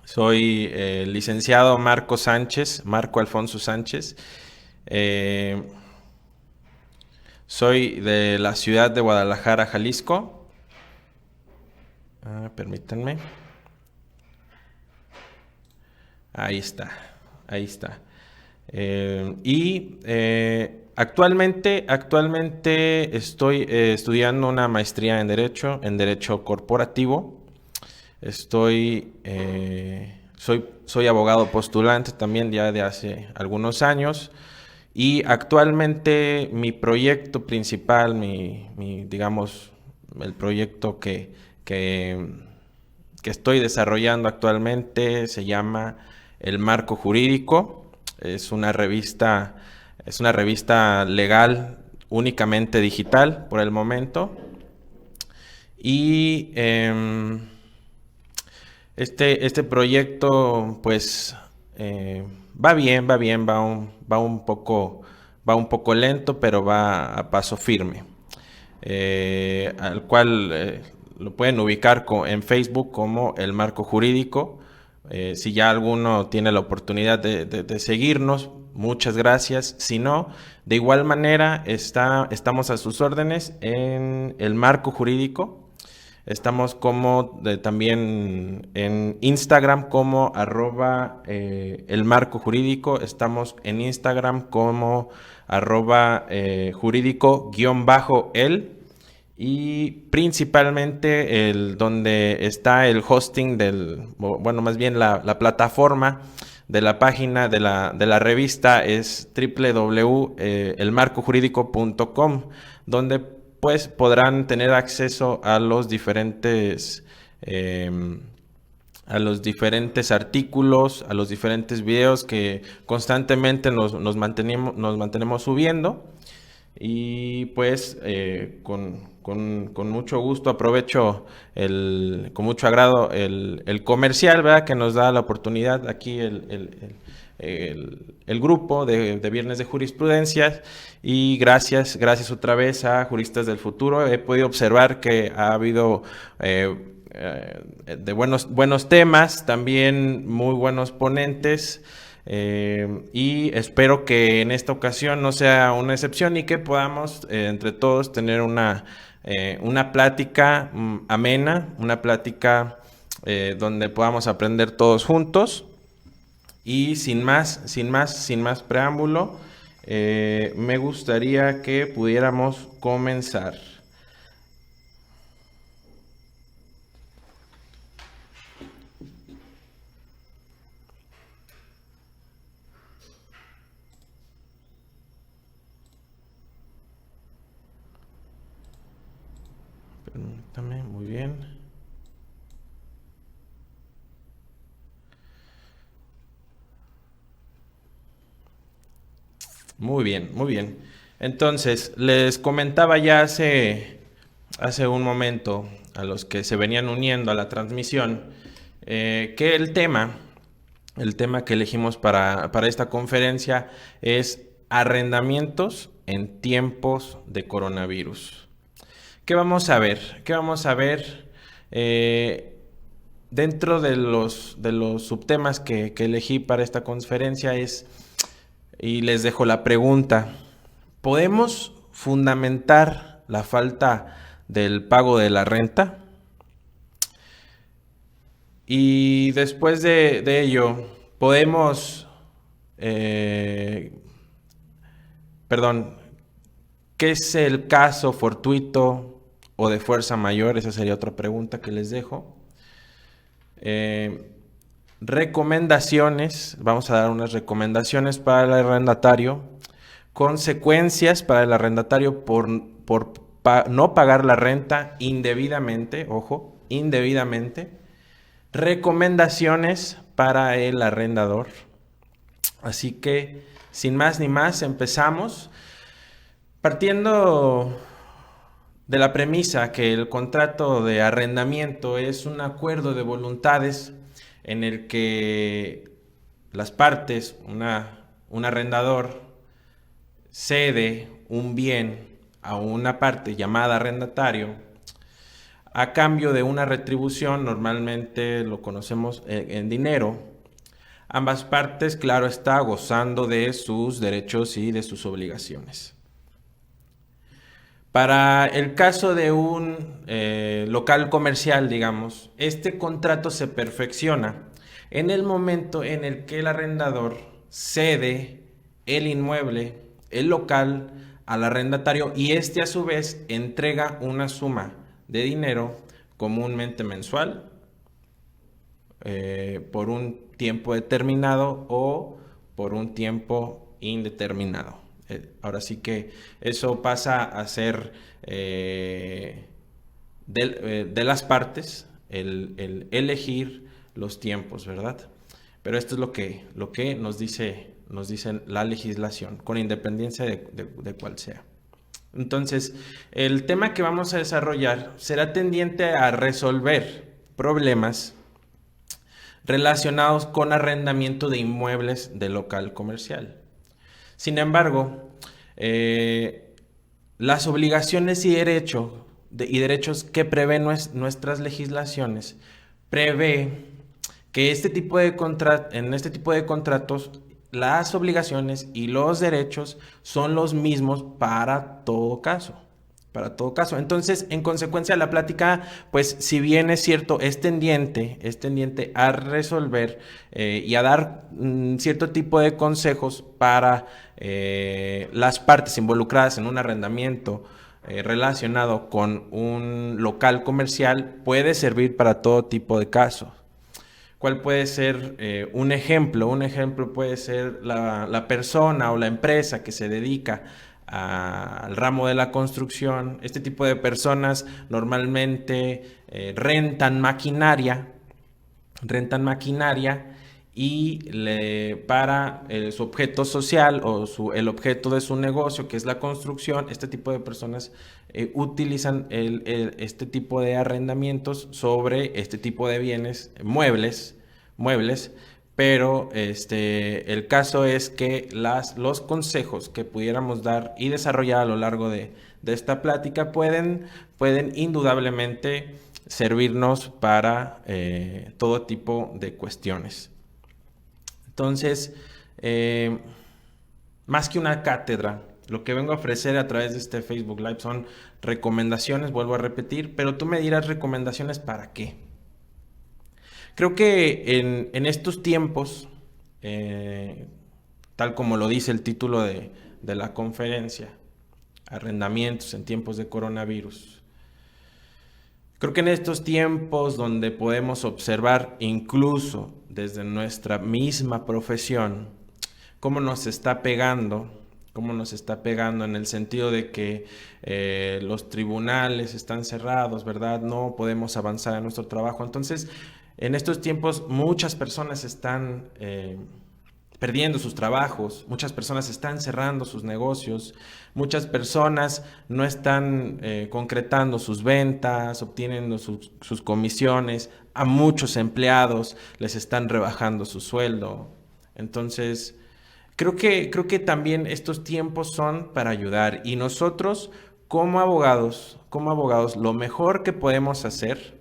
Soy licenciado Marco Alfonso Sánchez. Eh, Soy de la ciudad de Guadalajara, Jalisco. Permítanme. Ahí está, ahí está. Actualmente estoy estudiando una maestría en Derecho Corporativo. Soy abogado postulante también ya de hace algunos años. Y actualmente mi proyecto principal, digamos, el proyecto que, que estoy desarrollando actualmente se llama El Marco Jurídico. Es una revista legal únicamente digital por el momento. Y este proyecto, pues, va bien, va un poco lento, pero va a paso firme. Al cual lo pueden ubicar en Facebook como El Marco Jurídico. Si ya alguno tiene la oportunidad de seguirnos, muchas gracias. Si no, de igual manera estamos a sus órdenes en El Marco Jurídico. Estamos también en Instagram como el marco jurídico. Estamos en Instagram como jurídico guión bajo el. Y principalmente donde está el hosting bueno, más bien la plataforma de la página de la revista es www.elmarcojurídico.com, donde pues podrán tener acceso eh, a los diferentes artículos, a los diferentes videos que constantemente nos mantenemos subiendo. Y pues con mucho gusto aprovecho con mucho agrado el comercial, ¿verdad? Que nos da la oportunidad aquí el grupo de Viernes de Jurisprudencia. Y gracias otra vez a Juristas del Futuro. He podido observar que ha habido de buenos temas, también muy buenos ponentes. Y espero que en esta ocasión no sea una excepción y que podamos entre todos tener una plática amena, una plática donde podamos aprender todos juntos. Y sin más preámbulo, me gustaría que pudiéramos comenzar. Permítame, muy bien. Muy bien, muy bien. Entonces, les comentaba ya hace un momento a los que se venían uniendo a la transmisión que el tema que elegimos para esta conferencia es arrendamientos en tiempos de coronavirus. ¿Qué vamos a ver? ¿Qué vamos a ver? Dentro de los subtemas que elegí para esta conferencia y les dejo la pregunta, ¿podemos fundamentar la falta del pago de la renta? Y después de ello, podemos, eh, perdón, ¿qué es el caso fortuito o de fuerza mayor? Esa sería otra pregunta que les dejo. Recomendaciones, vamos a dar unas recomendaciones para el arrendatario, consecuencias para el arrendatario por no pagar la renta indebidamente, ojo, indebidamente, recomendaciones para el arrendador. Así que, sin más ni más, empezamos partiendo de la premisa que el contrato de arrendamiento es un acuerdo de voluntades en el que las partes, un arrendador, cede un bien a una parte llamada arrendatario a cambio de una retribución, normalmente lo conocemos en dinero. Ambas partes, claro está, gozando de sus derechos y de sus obligaciones. Para el caso de un local comercial, digamos, este contrato se perfecciona en el momento en el que el arrendador cede el inmueble, el local, al arrendatario y este a su vez entrega una suma de dinero comúnmente mensual por un tiempo determinado o por un tiempo indeterminado. Ahora sí que eso pasa a ser de las partes el elegir los tiempos, ¿verdad? Pero esto es lo que nos dice la legislación, con independencia de cuál sea. Entonces, el tema que vamos a desarrollar será tendiente a resolver problemas relacionados con arrendamiento de inmuebles de local comercial. Sin embargo, las obligaciones y derechos que prevén nuestras legislaciones prevé que en este tipo de contratos las obligaciones y los derechos son los mismos para todo caso. Entonces, en consecuencia, la plática, pues, si bien es cierto, es tendiente a resolver y a dar cierto tipo de consejos para las partes involucradas en un arrendamiento relacionado con un local comercial, puede servir para todo tipo de casos. ¿Cuál puede ser un ejemplo? Un ejemplo puede ser la persona o la empresa que se dedica al ramo de la construcción. Este tipo de personas normalmente rentan maquinaria y para su objeto social o el objeto de su negocio, que es la construcción. Este tipo de personas utilizan este tipo de arrendamientos sobre este tipo de bienes, muebles, pero el caso es que los consejos que pudiéramos dar y desarrollar a lo largo de esta plática pueden indudablemente servirnos para todo tipo de cuestiones. Entonces, más que una cátedra, lo que vengo a ofrecer a través de este Facebook Live son recomendaciones, vuelvo a repetir, pero tú me dirás, ¿recomendaciones para qué? Creo que en estos tiempos, tal como lo dice el título de la conferencia, arrendamientos en tiempos de coronavirus, creo que en estos tiempos donde podemos observar incluso desde nuestra misma profesión cómo nos está pegando en el sentido de que los tribunales están cerrados, ¿verdad? No podemos avanzar en nuestro trabajo. Entonces, en estos tiempos muchas personas están perdiendo sus trabajos, muchas personas están cerrando sus negocios, muchas personas no están concretando sus ventas, obteniendo sus comisiones, a muchos empleados les están rebajando su sueldo. Entonces, creo que también estos tiempos son para ayudar y nosotros como abogados, lo mejor que podemos hacer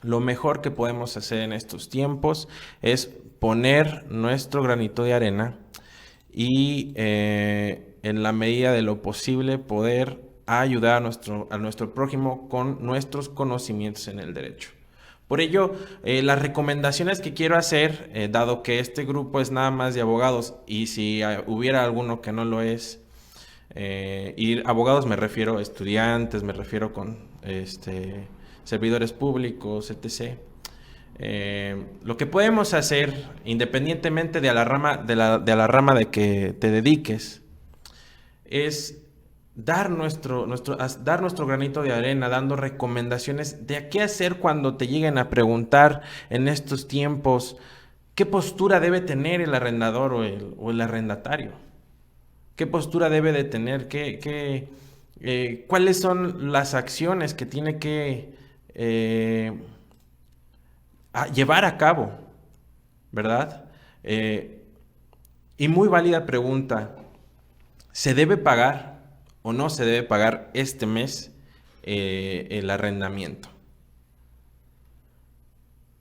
en estos tiempos es poner nuestro granito de arena y en la medida de lo posible poder ayudar a nuestro prójimo con nuestros conocimientos en el derecho. Por ello, las recomendaciones que quiero hacer, dado que este grupo es nada más de abogados y si hubiera alguno que no lo es, y abogados me refiero a estudiantes, me refiero con servidores públicos, etc. Lo que podemos hacer, independientemente de la rama de que te dediques, es dar nuestro granito de arena, dando recomendaciones de qué hacer cuando te lleguen a preguntar en estos tiempos qué postura debe tener el arrendador o el arrendatario. ¿Qué postura debe de tener? ¿Cuáles son las acciones que tiene que llevar a cabo? ¿Verdad? Y muy válida pregunta. ¿Se debe pagar o no se debe pagar este mes el arrendamiento?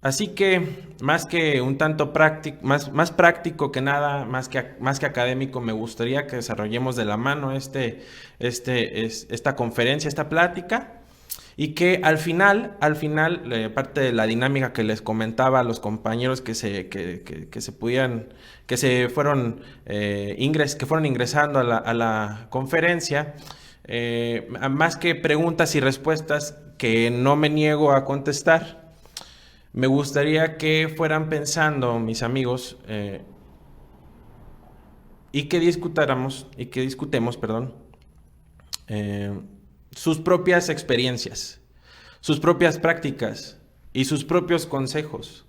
Así que más que un tanto práctico, más práctico que nada, más que académico, me gustaría que desarrollemos de la mano esta conferencia, esta plática, y que al final, parte de la dinámica que les comentaba a los compañeros que se fueron, que fueron ingresando a la conferencia, más que preguntas y respuestas que no me niego a contestar, me gustaría que fueran pensando, mis amigos, y que discutemos, perdón, eh, sus propias experiencias, sus propias prácticas y sus propios consejos.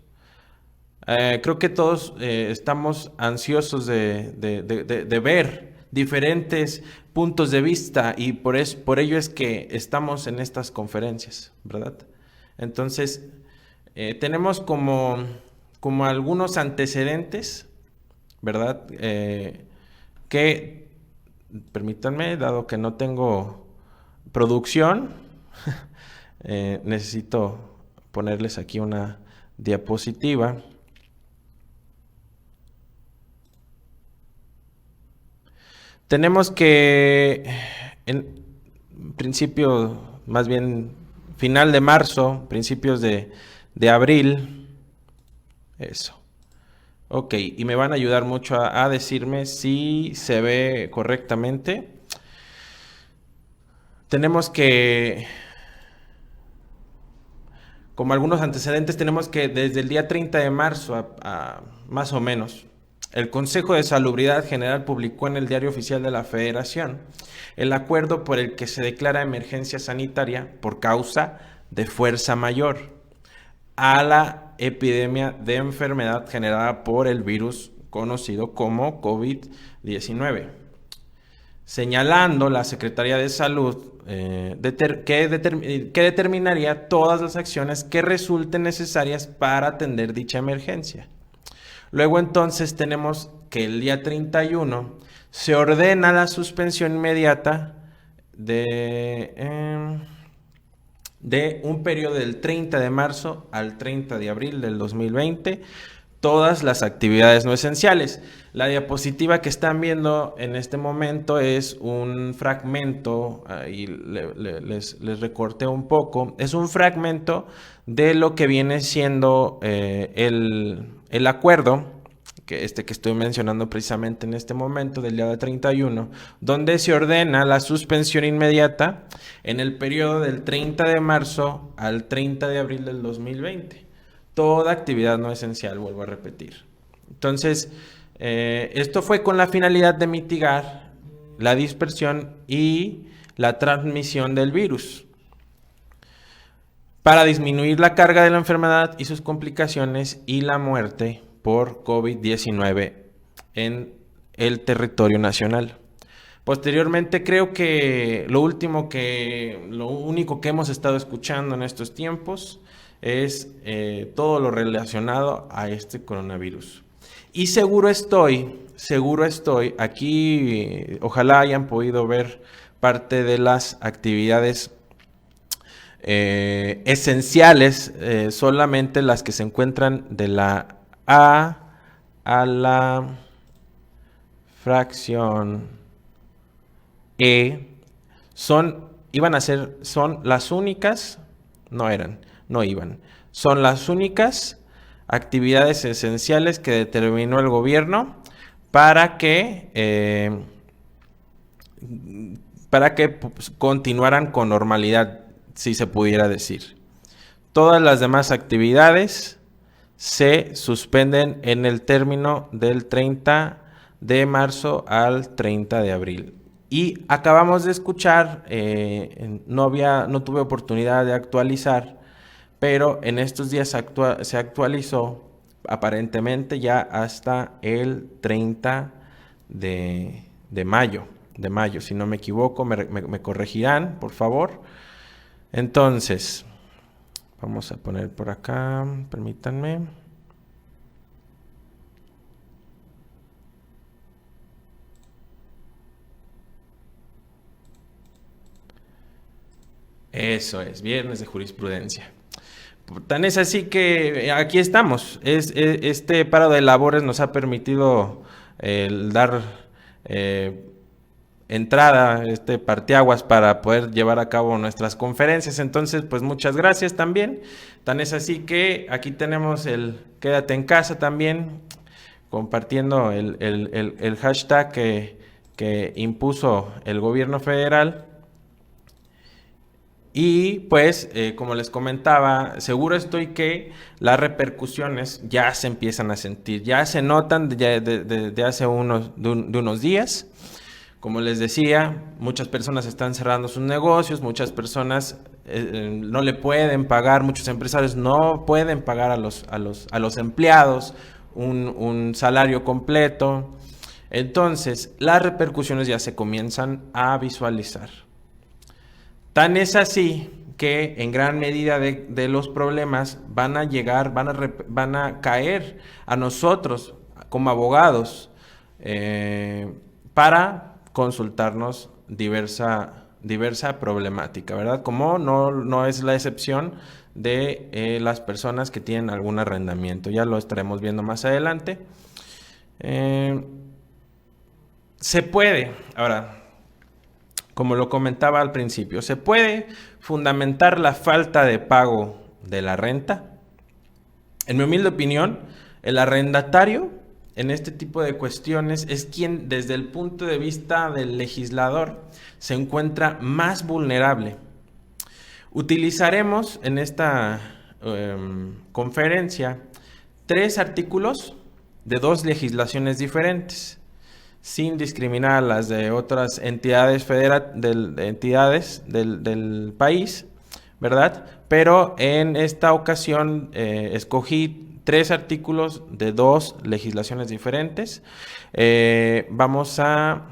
Creo que todos estamos ansiosos de ver diferentes puntos de vista y por ello es que estamos en estas conferencias, ¿verdad? Entonces, tenemos como algunos antecedentes, ¿verdad? Que, permítanme, dado que no tengo producción, necesito ponerles aquí una diapositiva. Tenemos que, en principio, más bien final de marzo, principios de abril, eso. Ok, y me van a ayudar mucho a decirme si se ve correctamente. Tenemos que, como algunos antecedentes, tenemos que desde el día 30 de marzo más o menos, el Consejo de Salubridad General publicó en el Diario Oficial de la Federación el acuerdo por el que se declara emergencia sanitaria por causa de fuerza mayor a la epidemia de enfermedad generada por el virus conocido como COVID-19, señalando la Secretaría de Salud que determinaría todas las acciones que resulten necesarias para atender dicha emergencia. Luego entonces tenemos que el día 31 se ordena la suspensión inmediata de un periodo del 30 de marzo al 30 de abril del 2020, todas las actividades no esenciales. La diapositiva que están viendo en este momento es un fragmento, ahí les recorté un poco, es un fragmento de lo que viene siendo el acuerdo que estoy mencionando precisamente en este momento del día de 31, donde se ordena la suspensión inmediata en el periodo del 30 de marzo al 30 de abril del 2020. Toda actividad no esencial, vuelvo a repetir. Entonces, esto fue con la finalidad de mitigar la dispersión y la transmisión del virus, para disminuir la carga de la enfermedad y sus complicaciones y la muerte por COVID-19 en el territorio nacional. Posteriormente, creo que lo único que hemos estado escuchando en estos tiempos es todo lo relacionado a este coronavirus. Y seguro estoy, aquí ojalá hayan podido ver parte de las actividades esenciales, solamente las que se encuentran de la a la fracción son las únicas, son las únicas actividades esenciales que determinó el gobierno para que pues, continuaran con normalidad, si se pudiera decir. Todas las demás actividades se suspenden en el término del 30 de marzo al 30 de abril. Y acabamos de escuchar, no tuve oportunidad de actualizar, pero en estos días se actualizó aparentemente ya hasta el 30 de mayo, si no me equivoco, me corregirán, por favor. Entonces, vamos a poner por acá, permítanme. Eso es, viernes de jurisprudencia. Tan es así que aquí estamos. Este paro de labores nos ha permitido dar entrada, parteaguas para poder llevar a cabo nuestras conferencias. Entonces, pues muchas gracias también. Tan es así que aquí tenemos el quédate en casa también, compartiendo el hashtag que impuso el gobierno federal. Y pues, como les comentaba, seguro estoy que las repercusiones ya se empiezan a sentir, ya se notan de hace unos días. Como les decía, muchas personas están cerrando sus negocios, muchas personas no le pueden pagar, muchos empresarios no pueden pagar a los empleados un salario completo. Entonces, las repercusiones ya se comienzan a visualizar. Tan es así que en gran medida de los problemas van a llegar, van a caer a nosotros como abogados para consultarnos diversa problemática, ¿verdad? Como no es la excepción de las personas que tienen algún arrendamiento. Ya lo estaremos viendo más adelante. Se puede, ahora, como lo comentaba al principio, ¿se puede fundamentar la falta de pago de la renta? En mi humilde opinión, el arrendatario en este tipo de cuestiones es quien, desde el punto de vista del legislador, se encuentra más vulnerable. Utilizaremos en esta conferencia 3 artículos de 2 legislaciones diferentes, sin discriminar a las de otras entidades del país, ¿verdad? Pero en esta ocasión escogí 3 artículos de 2 legislaciones diferentes. Vamos a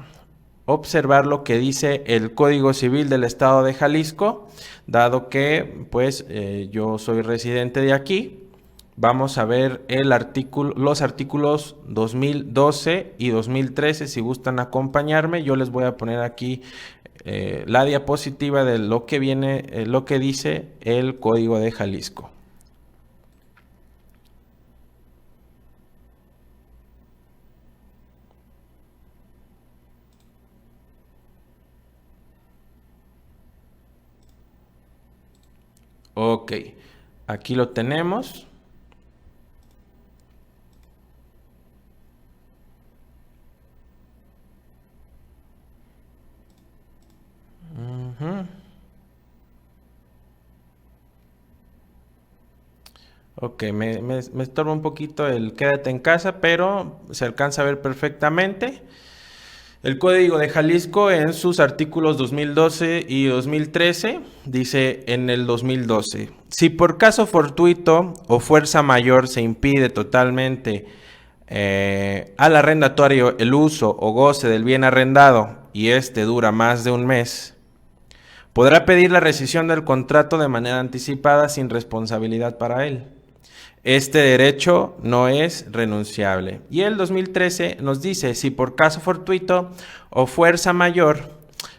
observar lo que dice el Código Civil del Estado de Jalisco, dado que pues yo soy residente de aquí. Vamos a ver los artículos 2012 y 2013, si gustan acompañarme. Yo les voy a poner aquí la diapositiva de lo que viene, lo que dice el Código de Jalisco. Ok, aquí lo tenemos. Ok, me estorba un poquito el quédate en casa, pero se alcanza a ver perfectamente. El Código de Jalisco en sus artículos 2012 y 2013 dice en el 2012, si por caso fortuito o fuerza mayor se impide totalmente al arrendatario el uso o goce del bien arrendado y este dura más de un mes, podrá pedir la rescisión del contrato de manera anticipada sin responsabilidad para él. Este derecho no es renunciable. Y el 2013 nos dice, si por caso fortuito o fuerza mayor,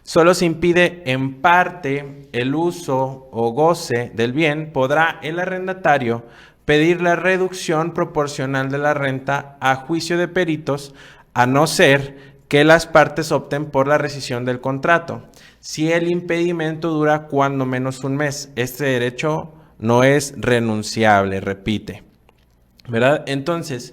solo se impide en parte el uso o goce del bien, podrá el arrendatario pedir la reducción proporcional de la renta a juicio de peritos, a no ser que las partes opten por la rescisión del contrato. Si el impedimento dura cuando menos un mes, este derecho no es renunciable, repite, ¿verdad? Entonces,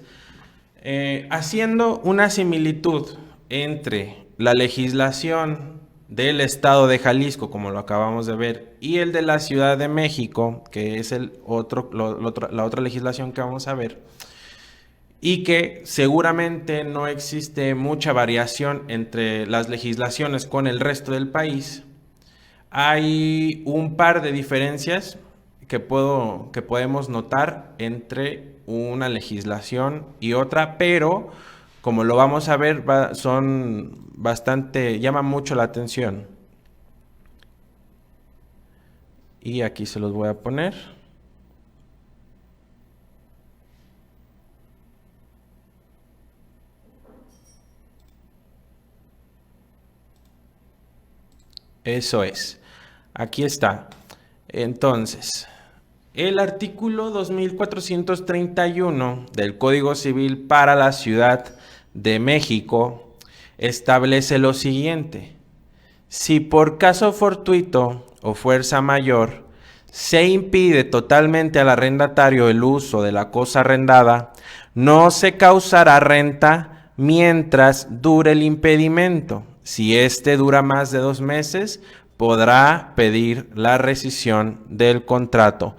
haciendo una similitud entre la legislación del estado de Jalisco, como lo acabamos de ver, y el de la Ciudad de México, que es la otra legislación que vamos a ver, y que seguramente no existe mucha variación entre las legislaciones con el resto del país, hay un par de diferencias que podemos notar entre una legislación y otra, pero como lo vamos a ver, llaman mucho la atención. Y aquí se los voy a poner. Eso es. Aquí está. Entonces, El artículo 2431 del Código Civil para la Ciudad de México establece lo siguiente: si por caso fortuito o fuerza mayor se impide totalmente al arrendatario el uso de la cosa arrendada, no se causará renta mientras dure el impedimento. Si éste dura más de 2 meses, podrá pedir la rescisión del contrato.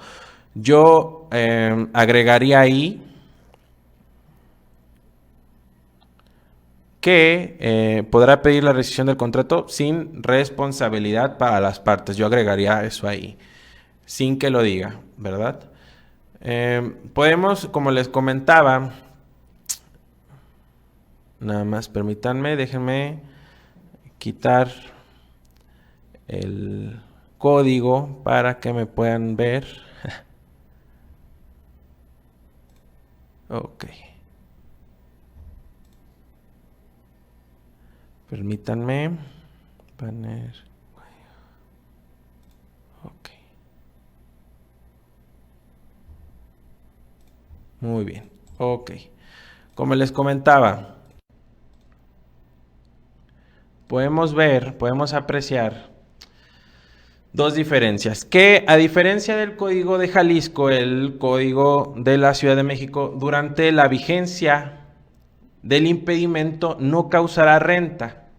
Yo agregaría ahí que podrá pedir la rescisión del contrato sin responsabilidad para las partes. Yo agregaría eso ahí, sin que lo diga, ¿verdad? Podemos, como les comentaba, nada más permítanme, déjenme quitar el código para que me puedan ver. Ok. Permítanme poner. Ok. Muy bien. Ok. Como les comentaba, podemos apreciar dos diferencias. Que a diferencia del Código de Jalisco, el Código de la Ciudad de México, durante la vigencia del impedimento no causará renta.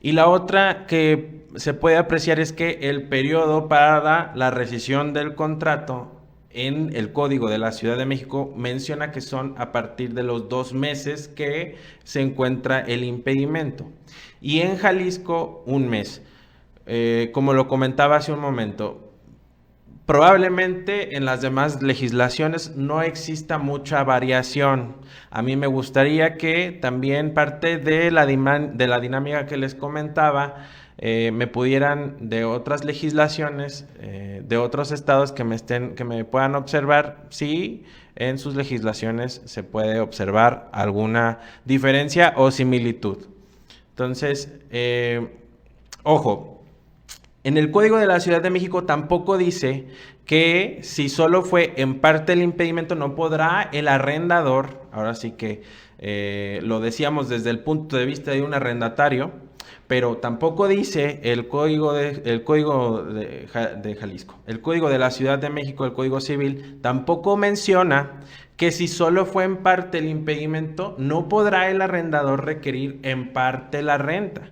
Y la otra que se puede apreciar es que el periodo para la rescisión del contrato en el Código de la Ciudad de México menciona que son a partir de los 2 meses que se encuentra el impedimento. Y en Jalisco, 1 mes. Como lo comentaba hace un momento, probablemente en las demás legislaciones no exista mucha variación. A mí me gustaría que también parte de la dinámica que les comentaba, me pudieran de otras legislaciones, de otros estados que me puedan observar si en sus legislaciones se puede observar alguna diferencia o similitud. Entonces, ojo. En el Código de la Ciudad de México tampoco dice que si solo fue en parte el impedimento no podrá el arrendador, ahora sí que lo decíamos desde el punto de vista de un arrendatario, pero tampoco dice el Código de Jalisco. El Código de la Ciudad de México, el Código Civil, tampoco menciona que si solo fue en parte el impedimento no podrá el arrendador requerir en parte la renta.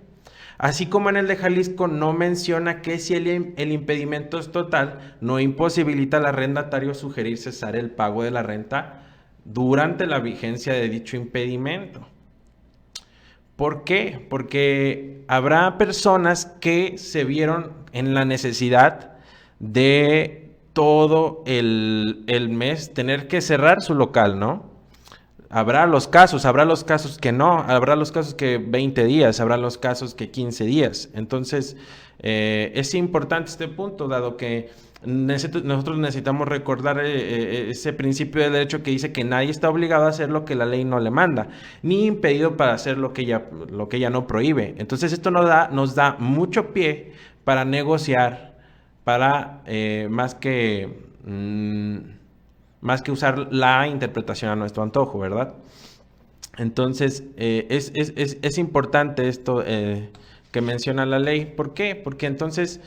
Así como en el de Jalisco no menciona que si el impedimento es total, no imposibilita al arrendatario sugerir cesar el pago de la renta durante la vigencia de dicho impedimento. ¿Por qué? Porque habrá personas que se vieron en la necesidad de todo el mes tener que cerrar su local, ¿no? Habrá los casos que no, habrá los casos que 20 días, habrá los casos que 15 días. Entonces, es importante este punto, dado que nosotros necesitamos recordar ese principio de derecho que dice que nadie está obligado a hacer lo que la ley no le manda, ni impedido para hacer lo que ella no prohíbe. Entonces, esto nos da mucho pie para negociar, para más que usar la interpretación a nuestro antojo, ¿verdad? Entonces, es importante esto que menciona la ley. ¿Por qué? Porque entonces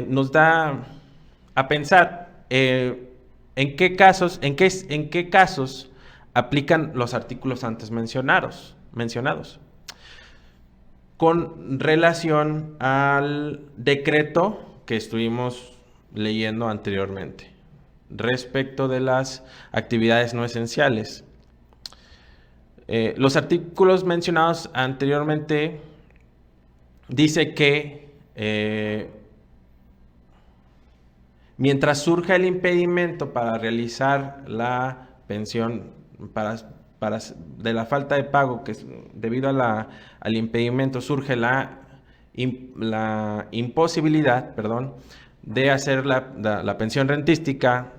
nos da a pensar en qué casos aplican los artículos antes mencionados, con relación al decreto que estuvimos leyendo anteriormente, respecto de las actividades no esenciales. Los artículos mencionados anteriormente dice que mientras surja el impedimento para realizar la pensión de la falta de pago, que debido al impedimento surge la imposibilidad, de hacer la pensión rentística,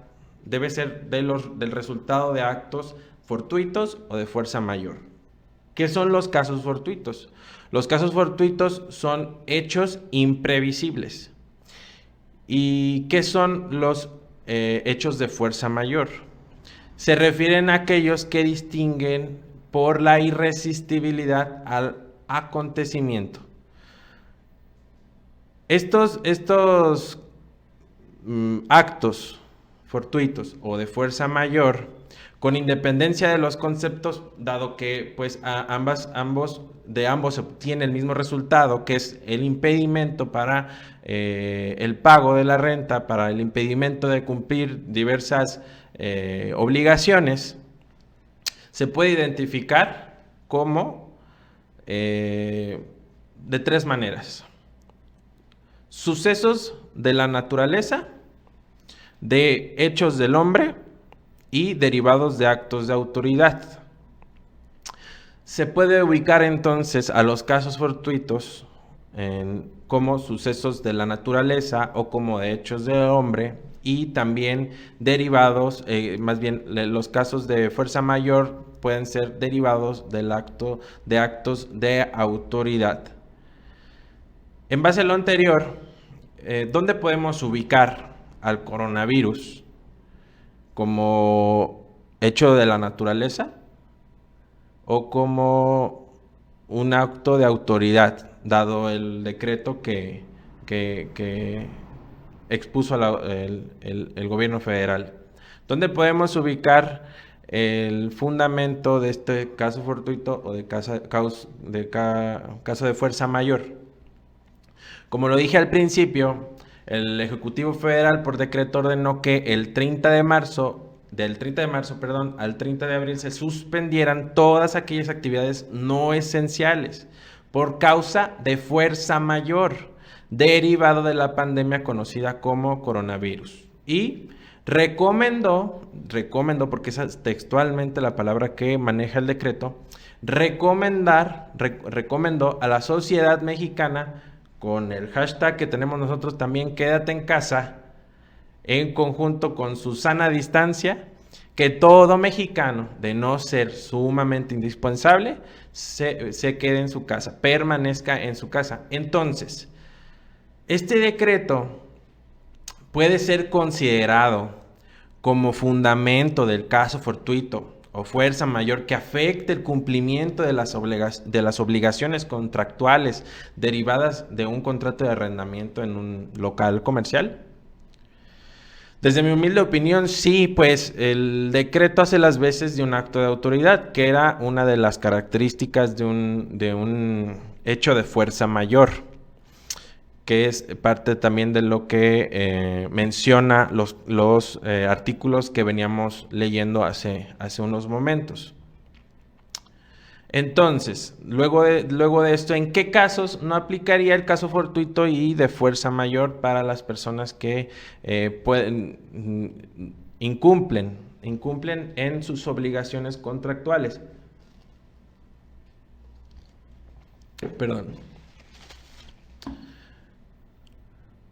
debe ser del resultado de actos fortuitos o de fuerza mayor. ¿Qué son los casos fortuitos? Los casos fortuitos son hechos imprevisibles. ¿Y qué son los hechos de fuerza mayor. Se refieren a aquellos que distinguen por la irresistibilidad al acontecimiento. Estos actos fortuitos o de fuerza mayor, con independencia de los conceptos, dado que pues ambos se obtiene el mismo resultado, que es el impedimento para el pago de la renta, para el impedimento de cumplir diversas obligaciones, se puede identificar como de tres maneras: sucesos de la naturaleza, de hechos del hombre y derivados de actos de autoridad. Se puede ubicar entonces a los casos fortuitos como sucesos de la naturaleza o como de hechos del hombre, y también derivados, más bien los casos de fuerza mayor pueden ser derivados de actos de autoridad. En base a lo anterior, ¿dónde podemos ubicar al coronavirus? ¿Como hecho de la naturaleza o como un acto de autoridad, dado el decreto que expuso el gobierno federal? ¿Dónde podemos ubicar el fundamento de este caso fortuito o de caso de fuerza mayor? Como lo dije al principio, el Ejecutivo Federal por decreto ordenó que del 30 de marzo al 30 de abril se suspendieran todas aquellas actividades no esenciales por causa de fuerza mayor derivado de la pandemia conocida como coronavirus. Y recomendó, porque esa es textualmente la palabra que maneja el decreto, recomendó a la sociedad mexicana, con el hashtag que tenemos nosotros también, quédate en casa, en conjunto con su sana distancia, que todo mexicano, de no ser sumamente indispensable, se quede en su casa, permanezca en su casa. Entonces, este decreto puede ser considerado como fundamento del caso fortuito o fuerza mayor que afecte el cumplimiento de las obligaciones contractuales derivadas de un contrato de arrendamiento en un local comercial. Desde mi humilde opinión, sí, pues el decreto hace las veces de un acto de autoridad, que era una de las características de un hecho de fuerza mayor, que es parte también de lo que menciona los artículos que veníamos leyendo hace unos momentos. Entonces, luego de esto, ¿en qué casos no aplicaría el caso fortuito y de fuerza mayor para las personas que incumplen en sus obligaciones contractuales? Perdón.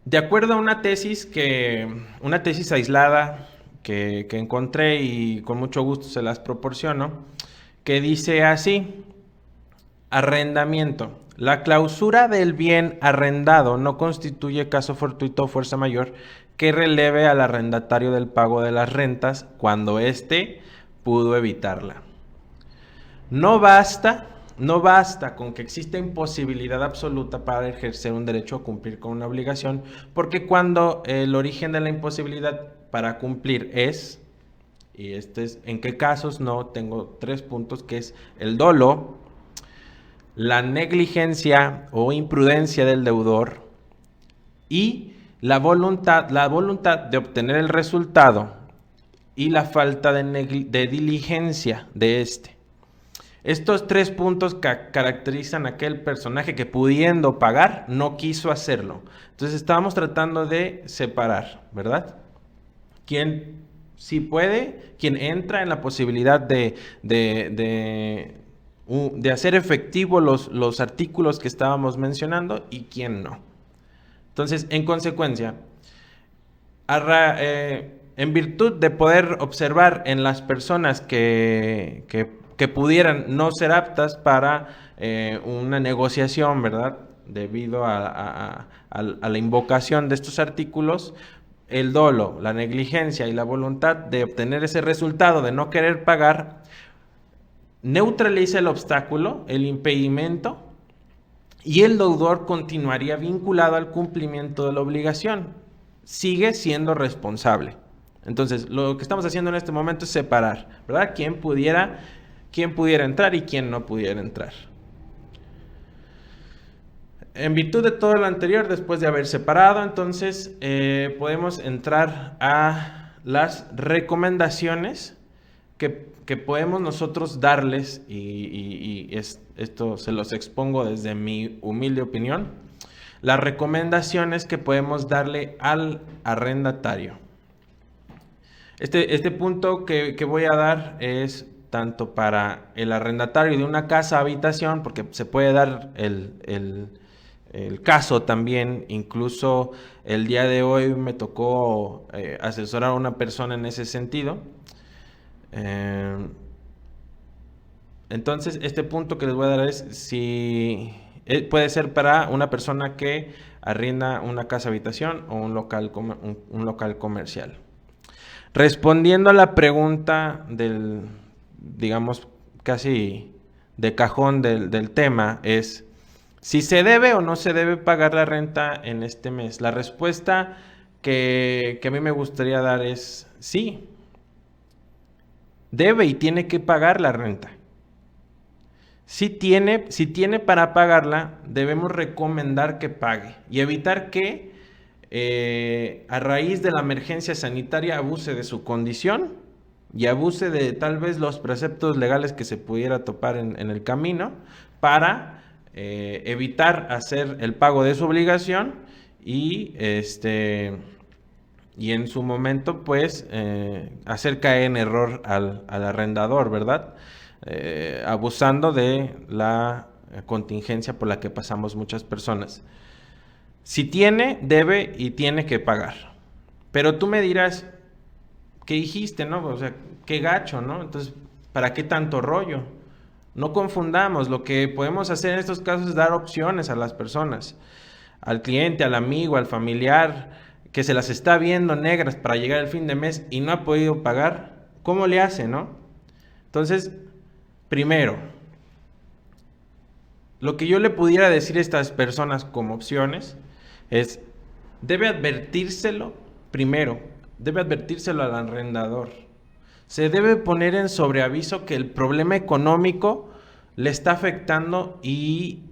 De acuerdo a una tesis aislada que encontré y con mucho gusto se las proporciono, que dice así: arrendamiento. La clausura del bien arrendado no constituye caso fortuito o fuerza mayor que releve al arrendatario del pago de las rentas cuando éste pudo evitarla. No basta con que exista imposibilidad absoluta para ejercer un derecho a cumplir con una obligación, porque cuando el origen de la imposibilidad para cumplir es, y este es en qué casos no, tengo 3 puntos, que es el dolo, la negligencia o imprudencia del deudor y la voluntad de obtener el resultado y la falta de diligencia de este. Estos 3 puntos caracterizan a aquel personaje que, pudiendo pagar, no quiso hacerlo. Entonces estábamos tratando de separar, ¿verdad? Quien sí puede, quien entra en la posibilidad de hacer efectivo los artículos que estábamos mencionando, y quien no. Entonces, en consecuencia, en virtud de poder observar en las personas que pudieran no ser aptas para una negociación, ¿verdad? Debido a la invocación de estos artículos, el dolo, la negligencia y la voluntad de obtener ese resultado de no querer pagar, neutraliza el obstáculo, el impedimento, y el deudor continuaría vinculado al cumplimiento de la obligación. Sigue siendo responsable. Entonces, lo que estamos haciendo en este momento es separar, ¿verdad? Quién pudiera entrar y quién no pudiera entrar. En virtud de todo lo anterior, después de haber separado, entonces podemos entrar a las recomendaciones que podemos nosotros darles, esto se los expongo desde mi humilde opinión, las recomendaciones que podemos darle al arrendatario. Este punto que voy a dar es tanto para el arrendatario de una casa habitación, porque se puede dar el caso también. Incluso el día de hoy me tocó asesorar a una persona en ese sentido. Entonces, este punto que les voy a dar es si puede ser para una persona que arrienda una casa habitación o un local comercial. Respondiendo a la pregunta del, digamos, casi de cajón del tema, es si se debe o no se debe pagar la renta en este mes. La respuesta que a mí me gustaría dar es sí. Debe y tiene que pagar la renta. Si tiene para pagarla, debemos recomendar que pague y evitar que a raíz de la emergencia sanitaria abuse de su condición y abuse de tal vez los preceptos legales que se pudiera topar en el camino para evitar hacer el pago de su obligación y en su momento pues hacer caer en error al arrendador, ¿verdad? Abusando de la contingencia por la que pasamos muchas personas. Si tiene, debe y tiene que pagar. Pero tú me dirás, ¿qué dijiste, no? O sea, qué gacho, ¿no? Entonces, ¿para qué tanto rollo? No confundamos. Lo que podemos hacer en estos casos es dar opciones a las personas, al cliente, al amigo, al familiar, que se las está viendo negras para llegar al fin de mes y no ha podido pagar. ¿Cómo le hace, no? Entonces, primero, lo que yo le pudiera decir a estas personas como opciones es, debe advertírselo primero, debe advertírselo al arrendador. Se debe poner en sobreaviso que el problema económico le está afectando y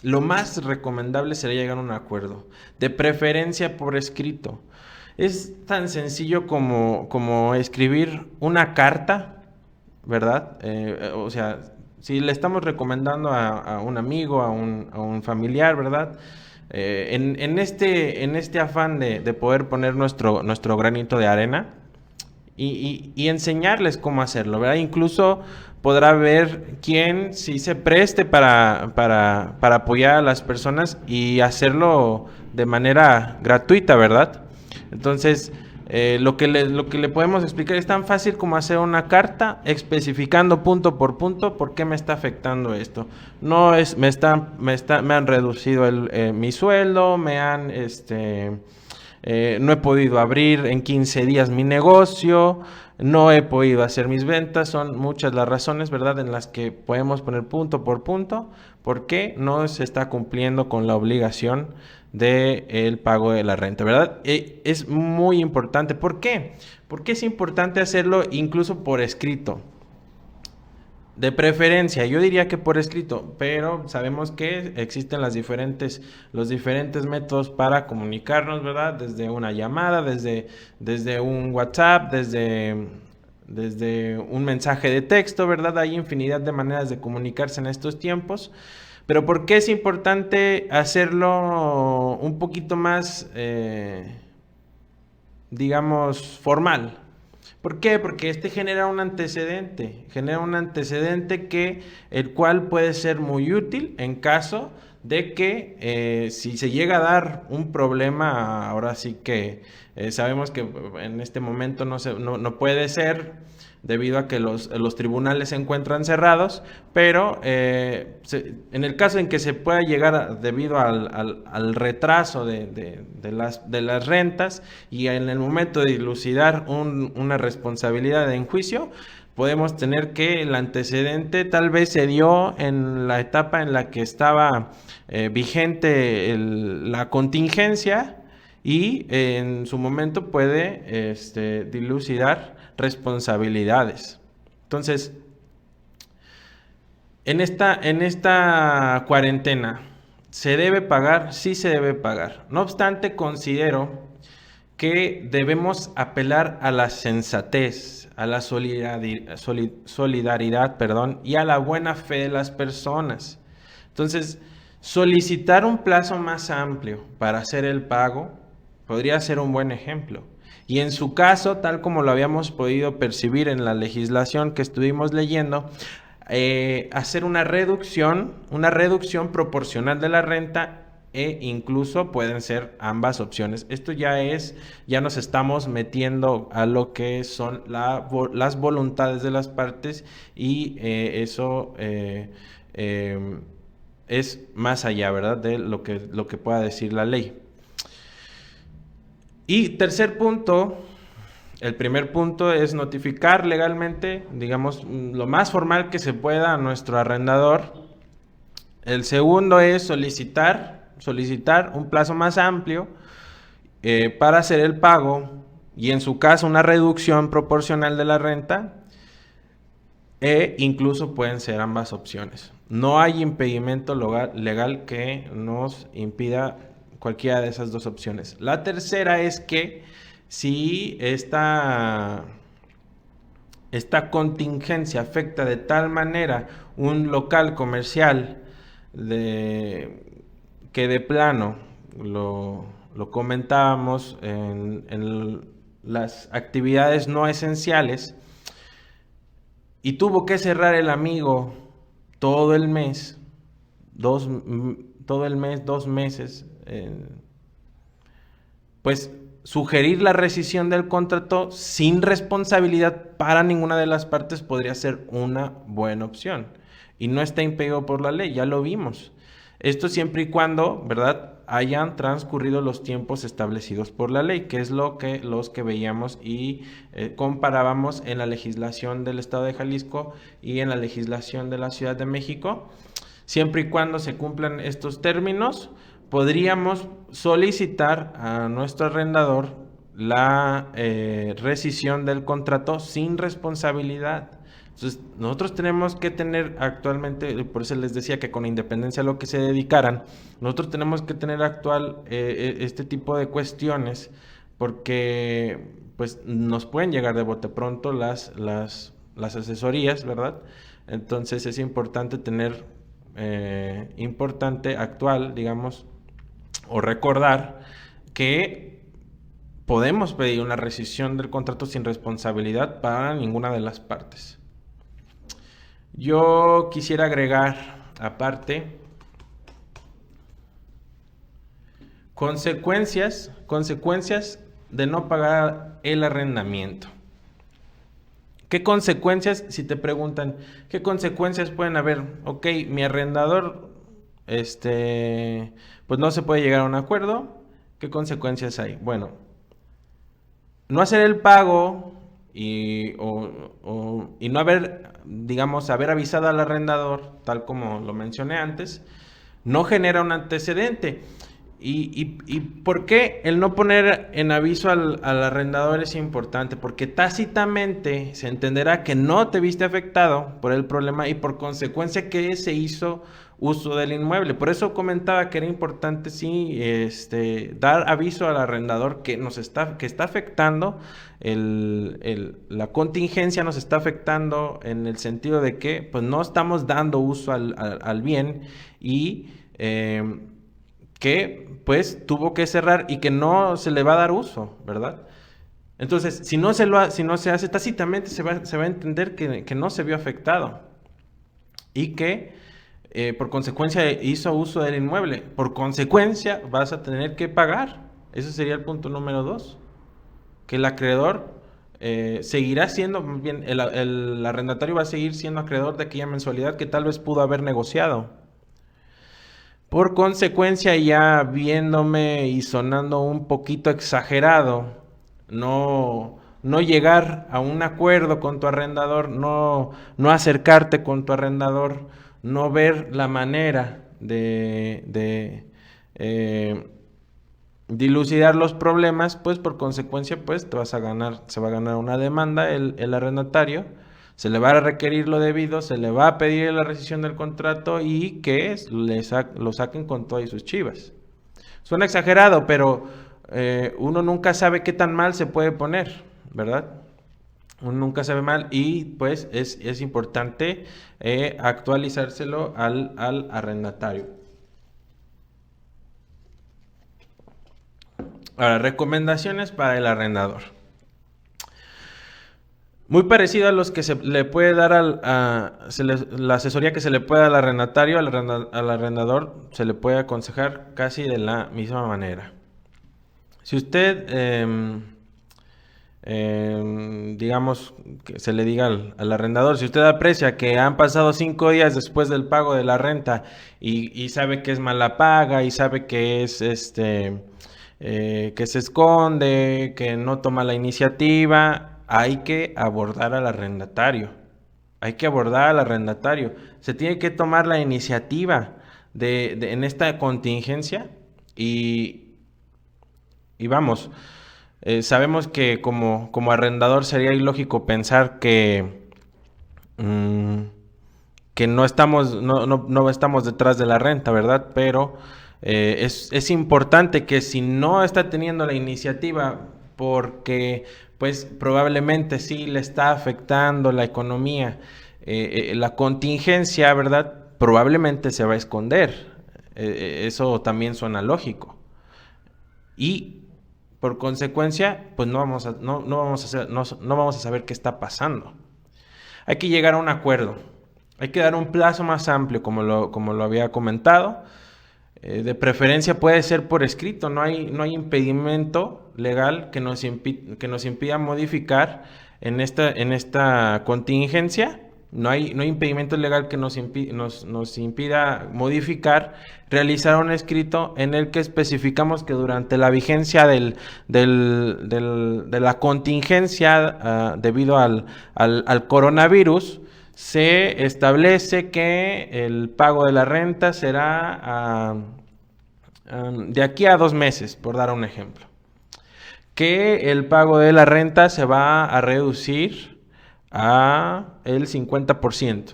lo más recomendable sería llegar a un acuerdo, de preferencia por escrito. Es tan sencillo como escribir una carta, ¿verdad? O sea, si le estamos recomendando a un amigo, a un familiar, ¿verdad? En este afán de poder poner nuestro granito de arena y enseñarles cómo hacerlo, ¿verdad? Incluso podrá ver quién sí se preste para apoyar a las personas y hacerlo de manera gratuita, ¿verdad? Entonces, lo que le podemos explicar es tan fácil como hacer una carta especificando punto por punto por qué me está afectando esto. No es, me han reducido mi sueldo, no he podido abrir en 15 días mi negocio, no he podido hacer mis ventas. Son muchas las razones, ¿verdad?, en las que podemos poner punto por punto por qué no se está cumpliendo con la obligación del pago de la renta, ¿verdad? Es muy importante. ¿Por qué? Porque es importante hacerlo incluso por escrito. De preferencia, yo diría que por escrito, pero sabemos que existen los diferentes métodos para comunicarnos, ¿verdad? Desde una llamada, desde un WhatsApp, desde un mensaje de texto, ¿verdad? Hay infinidad de maneras de comunicarse en estos tiempos. Pero ¿por qué es importante hacerlo un poquito más, digamos, formal? ¿Por qué? Porque genera un antecedente el cual puede ser muy útil en caso de que si se llega a dar un problema. Ahora sí que sabemos que en este momento no puede ser debido a que los tribunales se encuentran cerrados, pero en el caso en que se pueda llegar debido al retraso de las rentas y en el momento de dilucidar una responsabilidad en juicio, podemos tener que el antecedente tal vez se dio en la etapa en la que estaba vigente la contingencia y en su momento puede dilucidar responsabilidades. Entonces, en esta cuarentena, ¿se debe pagar? Sí se debe pagar. No obstante, considero que debemos apelar a la sensatez, a la solidaridad, y a la buena fe de las personas. Entonces, solicitar un plazo más amplio para hacer el pago podría ser un buen ejemplo. Y en su caso, tal como lo habíamos podido percibir en la legislación que estuvimos leyendo, hacer una reducción proporcional de la renta e incluso pueden ser ambas opciones. Esto ya nos estamos metiendo a lo que son las voluntades de las partes y eso es más allá, ¿verdad?, de lo que pueda decir la ley. Y tercer punto, el primer punto es notificar legalmente, digamos, lo más formal que se pueda a nuestro arrendador. El segundo es solicitar un plazo más amplio para hacer el pago y en su caso una reducción proporcional de la renta e incluso pueden ser ambas opciones. No hay impedimento legal que nos impida cualquiera de esas dos opciones. La tercera es que si esta contingencia afecta de tal manera un local comercial que de plano lo comentábamos en las actividades no esenciales y tuvo que cerrar el amigo todo el mes, 2 meses, pues sugerir la rescisión del contrato sin responsabilidad para ninguna de las partes podría ser una buena opción y no está impedido por la ley, ya lo vimos. Esto siempre y cuando, ¿verdad?, hayan transcurrido los tiempos establecidos por la ley, que es los que veíamos y comparábamos en la legislación del Estado de Jalisco y en la legislación de la Ciudad de México. Siempre y cuando se cumplan estos términos, podríamos solicitar a nuestro arrendador la rescisión del contrato sin responsabilidad. Entonces, nosotros tenemos que tener actualmente, por eso les decía que con independencia a lo que se dedicaran, nosotros tenemos que tener este tipo de cuestiones porque pues nos pueden llegar de bote pronto las asesorías, ¿verdad? Entonces es importante actual, digamos, o recordar que podemos pedir una rescisión del contrato sin responsabilidad para ninguna de las partes. Yo quisiera agregar, aparte, consecuencias de no pagar el arrendamiento. ¿Qué consecuencias? Si te preguntan, ¿qué consecuencias pueden haber? Ok, mi arrendador, pues no se puede llegar a un acuerdo. ¿Qué consecuencias hay? Bueno, no hacer el pago y no haber avisado al arrendador, tal como lo mencioné antes, no genera un antecedente. ¿Y por qué el no poner en aviso al arrendador es importante? Porque tácitamente se entenderá que no te viste afectado por el problema y por consecuencia que se hizo uso del inmueble. Por eso comentaba que era importante dar aviso al arrendador que está afectando la contingencia, nos está afectando en el sentido de que pues no estamos dando uso al bien y que pues tuvo que cerrar y que no se le va a dar uso, ¿verdad? Entonces, si no se hace tácitamente, se va a entender que no se vio afectado y que por consecuencia hizo uso del inmueble. Por consecuencia vas a tener que pagar. Ese sería el punto número 2. Que el acreedor seguirá siendo, bien, el arrendatario va a seguir siendo acreedor de aquella mensualidad que tal vez pudo haber negociado. Por consecuencia, ya viéndome y sonando un poquito exagerado, no llegar a un acuerdo con tu arrendador, no acercarte con tu arrendador, no ver la manera de dilucidar los problemas, pues por consecuencia, pues se va a ganar una demanda el arrendatario, se le va a requerir lo debido, se le va a pedir la rescisión del contrato y que lo saquen con todas sus chivas. Suena exagerado, pero uno nunca sabe qué tan mal se puede poner, ¿verdad? Uno nunca sabe mal y pues es importante actualizárselo al arrendatario. Ahora, recomendaciones para el arrendador. Muy parecido a los que se le puede dar la asesoría que se le puede dar al arrendatario, al arrendador se le puede aconsejar casi de la misma manera. Si usted, digamos, que se le diga al arrendador, si usted aprecia que han pasado 5 días después del pago de la renta y sabe que es mala paga y sabe que es que se esconde, que no toma la iniciativa, hay que abordar al arrendatario. Hay que abordar al arrendatario. Se tiene que tomar la iniciativa en esta contingencia y vamos, sabemos que como arrendador sería ilógico pensar que no estamos detrás de la renta, ¿verdad? Pero es importante que si no está teniendo la iniciativa porque pues probablemente sí le está afectando la economía, la contingencia, ¿verdad? Probablemente se va a esconder. Eso también suena lógico. Y por consecuencia, pues no vamos a saber qué está pasando. Hay que llegar a un acuerdo. Hay que dar un plazo más amplio, como lo había comentado. De preferencia puede ser por escrito. No hay impedimento legal que nos impida modificar en esta contingencia. No hay impedimento legal que nos impida modificar, realizar un escrito en el que especificamos que durante la vigencia de la contingencia debido al coronavirus, se establece que el pago de la renta será de aquí a 2 meses, por dar un ejemplo. Que el pago de la renta se va a reducir a el 50%,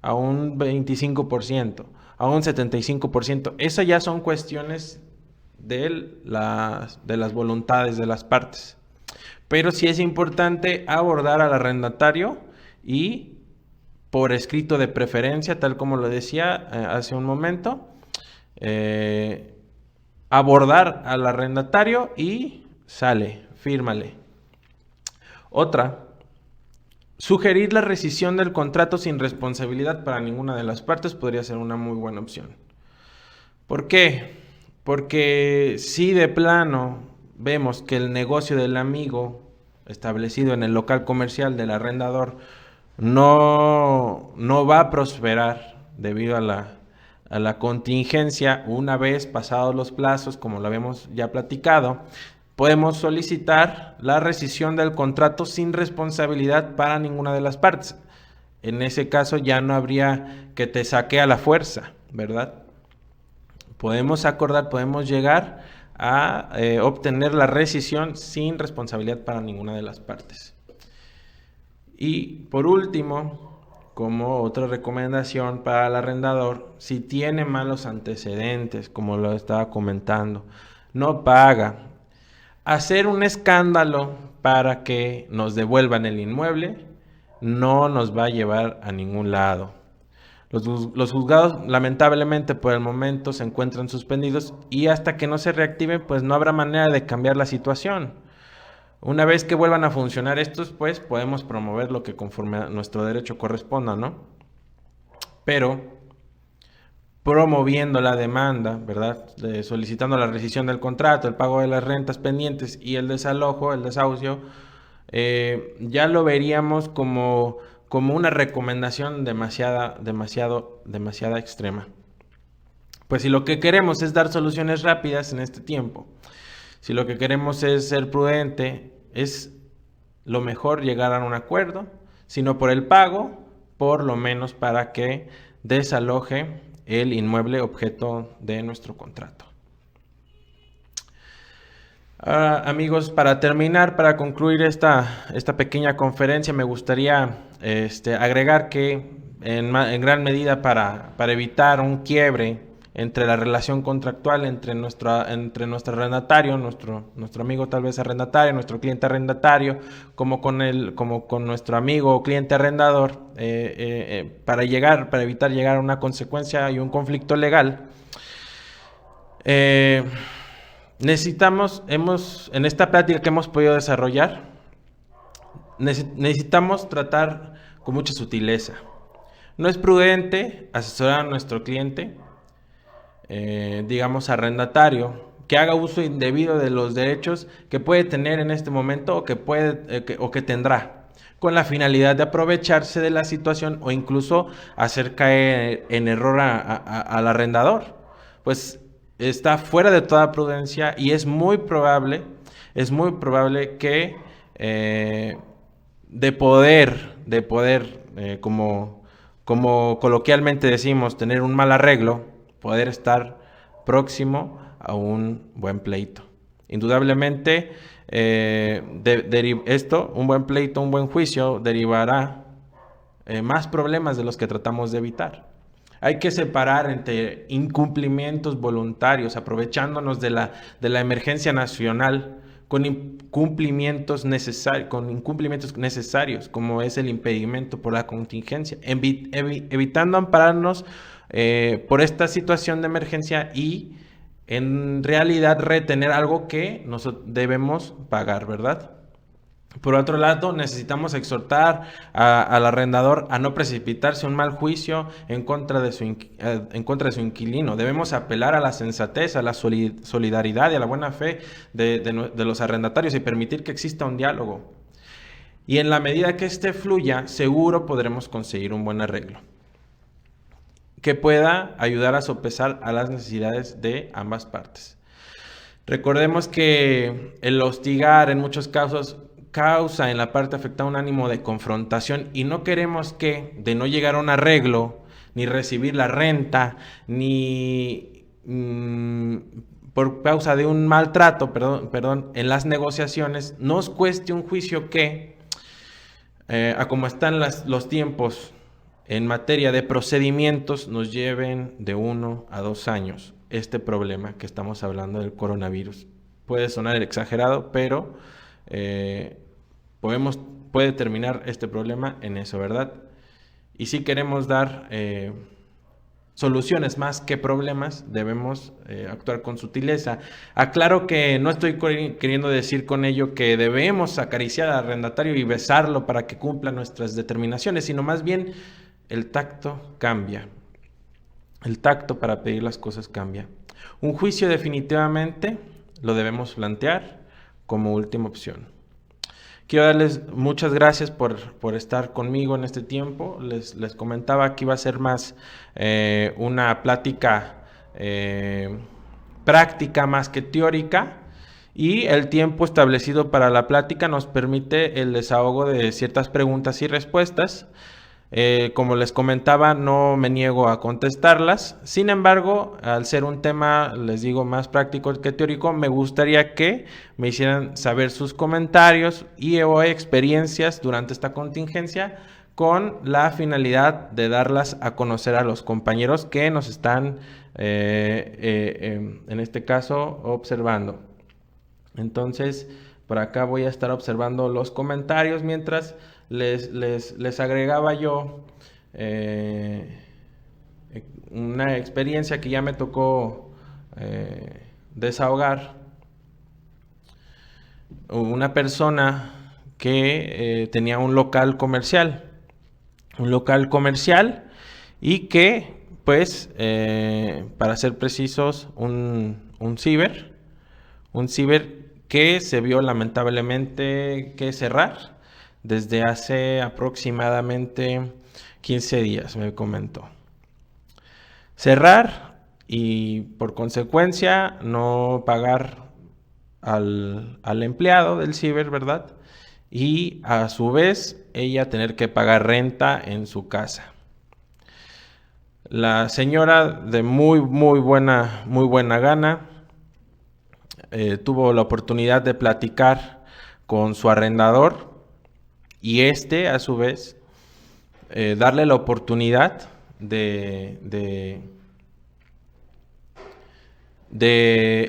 a un 25%, a un 75%. Esas ya son cuestiones de las voluntades de las partes. Pero sí es importante abordar al arrendatario y por escrito de preferencia, tal como lo decía hace un momento, abordar al arrendatario y fírmale. Otra, sugerir la rescisión del contrato sin responsabilidad para ninguna de las partes podría ser una muy buena opción. ¿Por qué? Porque si de plano vemos que el negocio del amigo establecido en el local comercial del arrendador no va a prosperar debido a la contingencia, una vez pasados los plazos, como lo habíamos ya platicado, podemos solicitar la rescisión del contrato sin responsabilidad para ninguna de las partes. En ese caso ya no habría que te saque a la fuerza, ¿verdad? Podemos acordar, podemos llegar a obtener la rescisión sin responsabilidad para ninguna de las partes. Y por último, como otra recomendación para el arrendador, si tiene malos antecedentes, como lo estaba comentando, no paga, hacer un escándalo para que nos devuelvan el inmueble no nos va a llevar a ningún lado. Los juzgados lamentablemente por el momento se encuentran suspendidos y hasta que no se reactiven pues no habrá manera de cambiar la situación. Una vez que vuelvan a funcionar estos, pues podemos promover lo que conforme a nuestro derecho corresponda, ¿no? Pero promoviendo la demanda, ¿verdad? Solicitando la rescisión del contrato, el pago de las rentas pendientes y el desalojo, el desahucio, ya lo veríamos como una recomendación demasiada extrema. Pues si lo que queremos es dar soluciones rápidas en este tiempo, si lo que queremos es ser prudente, es lo mejor llegar a un acuerdo, sino por el pago, por lo menos para que desaloje el inmueble objeto de nuestro contrato. Ahora, amigos, para terminar, para concluir esta pequeña conferencia, me gustaría agregar que en gran medida para evitar un quiebre entre la relación contractual entre nuestro arrendatario, nuestro amigo tal vez arrendatario, nuestro cliente arrendatario, como con nuestro amigo o cliente arrendador, para evitar llegar a una consecuencia y un conflicto legal, en esta plática que hemos podido desarrollar, necesitamos tratar con mucha sutileza. No es prudente asesorar a nuestro cliente, digamos arrendatario, que haga uso indebido de los derechos que puede tener en este momento o que tendrá, con la finalidad de aprovecharse de la situación o incluso hacer caer en error al arrendador. Pues está fuera de toda prudencia y es muy probable que de poder como coloquialmente decimos, tener un mal arreglo, poder estar próximo a un buen pleito. Indudablemente, un buen pleito, un buen juicio derivará más problemas de los que tratamos de evitar. Hay que separar entre incumplimientos voluntarios, aprovechándonos de la emergencia nacional, con incumplimientos necesarios, como es el impedimento por la contingencia, evitando ampararnos por esta situación de emergencia y en realidad retener algo que nosotros debemos pagar, ¿verdad? Por otro lado, necesitamos exhortar al arrendador a no precipitarse un mal juicio en contra de su inquilino. Debemos apelar a la sensatez, a la solidaridad y a la buena fe de los arrendatarios y permitir que exista un diálogo. Y en la medida que este fluya, seguro podremos conseguir un buen arreglo que pueda ayudar a sopesar a las necesidades de ambas partes. Recordemos que el hostigar en muchos casos causa en la parte afectada un ánimo de confrontación y no queremos que, de no llegar a un arreglo, ni recibir la renta, ni por causa de un maltrato, en las negociaciones, nos cueste un juicio que, a como están los tiempos en materia de procedimientos, nos lleven de 1 a 2 años este problema que estamos hablando del coronavirus. Puede sonar exagerado, pero puede terminar este problema en eso, ¿verdad? Y si queremos dar soluciones más que problemas, debemos actuar con sutileza. Aclaro que no estoy queriendo decir con ello que debemos acariciar al arrendatario y besarlo para que cumpla nuestras determinaciones, sino más bien el tacto cambia. El tacto para pedir las cosas cambia. Un juicio definitivamente lo debemos plantear como última opción. Quiero darles muchas gracias por estar conmigo en este tiempo. Les comentaba que iba a ser más una plática práctica más que teórica, y el tiempo establecido para la plática nos permite el desahogo de ciertas preguntas y respuestas. Como les comentaba, no me niego a contestarlas. Sin embargo, al ser un tema, les digo, más práctico que teórico, me gustaría que me hicieran saber sus comentarios o experiencias durante esta contingencia, con la finalidad de darlas a conocer a los compañeros que nos están, en este caso, observando. Entonces, por acá voy a estar observando los comentarios mientras les agregaba yo una experiencia que ya me tocó desahogar. Una persona que tenía un local comercial y que, pues, para ser precisos, un ciber que se vio lamentablemente que cerrar desde hace aproximadamente 15 días, me comentó. Cerrar y por consecuencia no pagar al empleado del ciber, ¿verdad? Y a su vez ella tener que pagar renta en su casa. La señora de muy buena gana tuvo la oportunidad de platicar con su arrendador y este a su vez darle la oportunidad de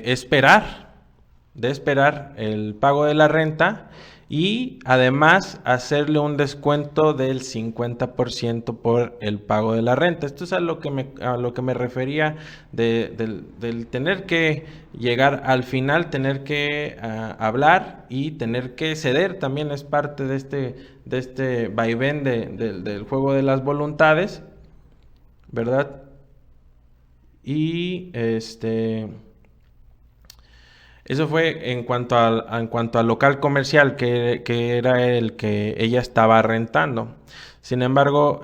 esperar, el pago de la renta y además hacerle un descuento del 50% por el pago de la renta. Esto es a lo que me refería del tener que llegar al final, tener que hablar y tener que ceder. También es parte de este vaivén del juego de las voluntades, ¿verdad? Y eso fue en cuanto al local comercial que era el que ella estaba rentando. Sin embargo,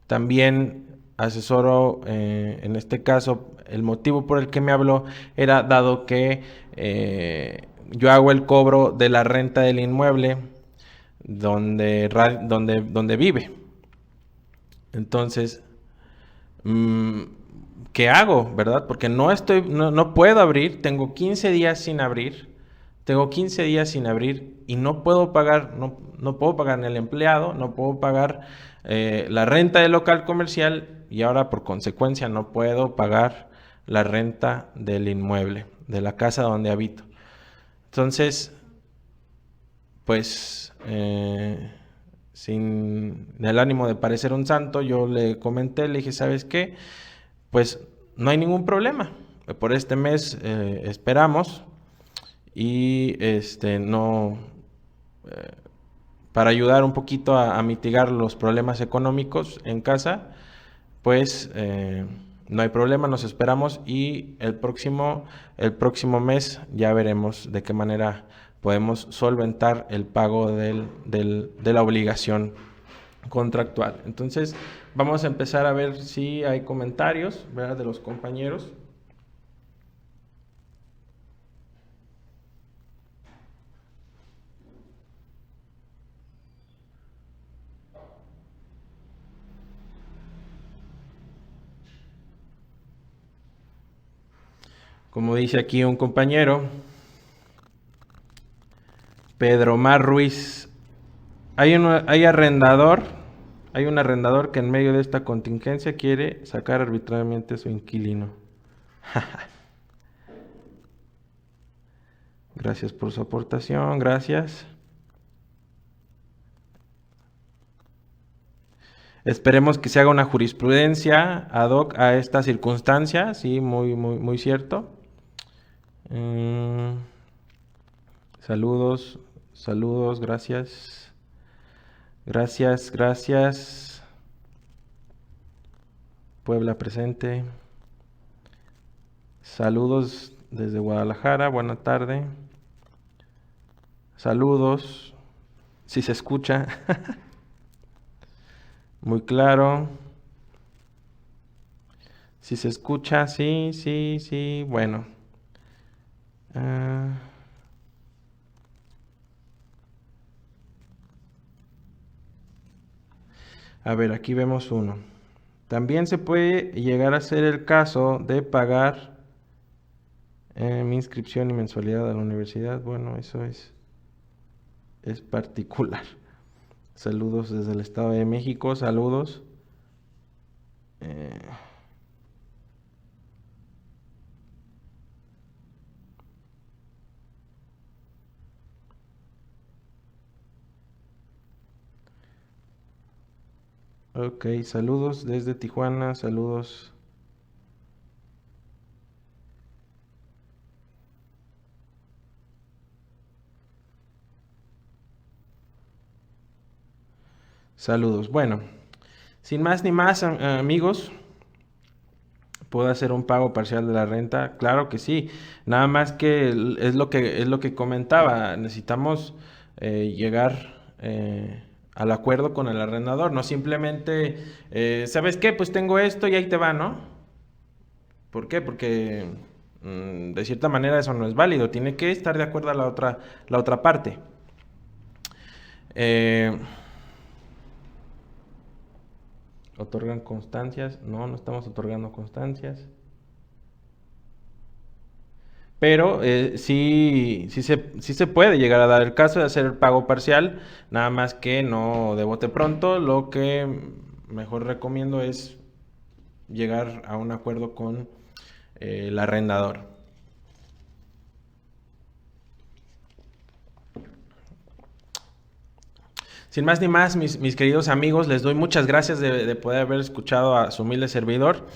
también asesoro, en este caso, el motivo por el que me habló era dado que yo hago el cobro de la renta del inmueble donde vive. Entonces, ¿qué hago, verdad? Porque no puedo abrir, tengo 15 días sin abrir, y no puedo pagar, no puedo pagar ni al empleado, no puedo pagar la renta del local comercial y ahora por consecuencia no puedo pagar la renta del inmueble, de la casa donde habito. Entonces, pues, sin el ánimo de parecer un santo, yo le comenté, le dije, ¿sabes qué? Pues no hay ningún problema. Por este mes esperamos y no para ayudar un poquito a mitigar los problemas económicos en casa, pues no hay problema, nos esperamos y el próximo mes ya veremos de qué manera podemos solventar el pago de la obligación contractual. Entonces, vamos a empezar a ver si hay comentarios, ¿verdad?, de los compañeros. Como dice aquí un compañero, Pedro Mar Ruiz, hay un arrendador que en medio de esta contingencia quiere sacar arbitrariamente a su inquilino. Gracias por su aportación, gracias. Esperemos que se haga una jurisprudencia ad hoc a esta circunstancia, sí, muy cierto. Saludos, gracias. Gracias. Puebla presente. Saludos desde Guadalajara, buena tarde. Saludos, si se escucha. Muy claro. Si se escucha, sí, bueno. A ver, aquí vemos uno. También se puede llegar a ser el caso de pagar mi inscripción y mensualidad a la universidad. Bueno, eso es particular. Saludos desde el Estado de México, saludos. Ok, saludos desde Tijuana, saludos. Saludos. Bueno, sin más ni más, amigos, ¿Puedo hacer un pago parcial de la renta? Claro que sí. Nada más que es lo que comentaba. Necesitamos llegar al acuerdo con el arrendador. No simplemente, ¿sabes qué? Pues tengo esto y ahí te va, ¿no? ¿Por qué? Porque de cierta manera eso no es válido. Tiene que estar de acuerdo a la otra parte. Eh, ¿Otorgan constancias? No, no estamos otorgando constancias. Pero sí se puede llegar a dar el caso de hacer el pago parcial, nada más que no de bote pronto. Lo que mejor recomiendo es llegar a un acuerdo con el arrendador. Sin más ni más, mis queridos amigos, les doy muchas gracias de poder haber escuchado a su humilde servidor.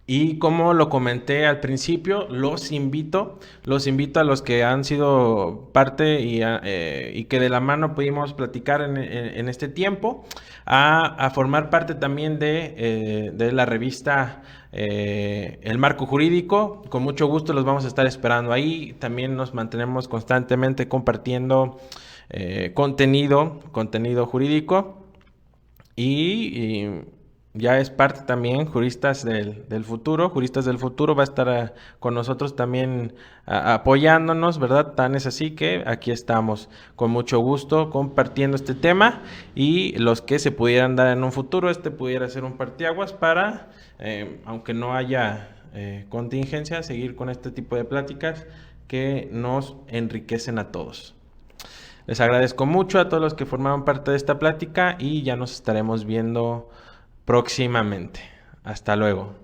Y como lo comenté al principio, los invito a los que han sido parte y que de la mano pudimos platicar en este tiempo, a formar parte también de la revista El Marco Jurídico. Con mucho gusto los vamos a estar esperando ahí. También nos mantenemos constantemente compartiendo contenido jurídico. Y ya es parte también Juristas del Futuro. Juristas del Futuro va a estar con nosotros también apoyándonos, ¿verdad? Tan es así que aquí estamos con mucho gusto compartiendo este tema, y los que se pudieran dar en un futuro, pudiera ser un parteaguas para, aunque no haya contingencia, seguir con este tipo de pláticas que nos enriquecen a todos. Les agradezco mucho a todos los que formaron parte de esta plática y ya nos estaremos viendo próximamente. Hasta luego.